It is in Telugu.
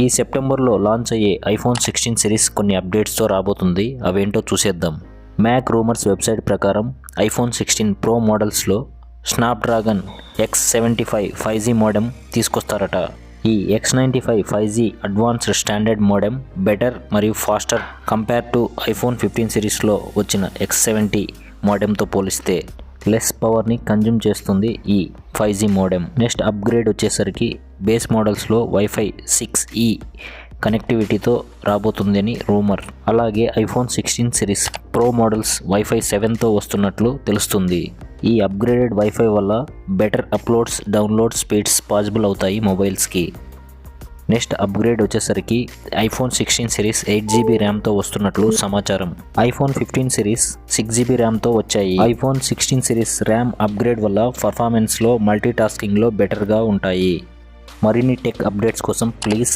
ఈ సెప్టెంబర్లో లాంచ్ అయ్యే ఐఫోన్ 16 సిరీస్ కొన్ని అప్డేట్స్తో రాబోతుంది. అవేంటో చూసేద్దాం. మ్యాక్ రూమర్స్ వెబ్సైట్ ప్రకారం ఐఫోన్ 16 ప్రో మోడల్స్లో స్నాప్డ్రాగన్ X75 5G మోడెమ్ తీసుకొస్తారట. ఈ X95 5G advanced standard modem better మరియు ఫాస్టర్ కంపేర్ టు ఐఫోన్ 15 సిరీస్లో వచ్చిన X70 మోడెమ్తో పోలిస్తే లెస్ పవర్ని కన్జ్యూమ్ చేస్తుంది ఈ 5G మోడెమ్. నెక్స్ట్ అప్గ్రేడ్ వచ్చేసరికి బేస్ మోడల్స్లో వైఫై 6E కనెక్టివిటీతో రాబోతుందని రూమర్. అలాగే iPhone 16 series pro models WiFi 7తో వస్తున్నట్లు తెలుస్తుంది. ఈ అప్గ్రేడెడ్ వైఫై వల్ల better uploads download speeds possible అవుతాయి మొబైల్స్కి. నెక్స్ట్ అప్గ్రేడ్ వచ్చేసరికి ఐఫోన్ 16 సిరీస్ 8GB ర్యామ్తో వస్తున్నట్లు సమాచారం. ఐఫోన్ 15 సిరీస్ 6GB ర్యామ్తో వచ్చాయి. ఐఫోన్ 16 సిరీస్ ర్యామ్ అప్గ్రేడ్ వల్ల పర్ఫార్మెన్స్లో మల్టీటాస్కింగ్లో బెటర్గా ఉంటాయి. మరిన్ని టెక్ అప్డేట్స్ కోసం ప్లీజ్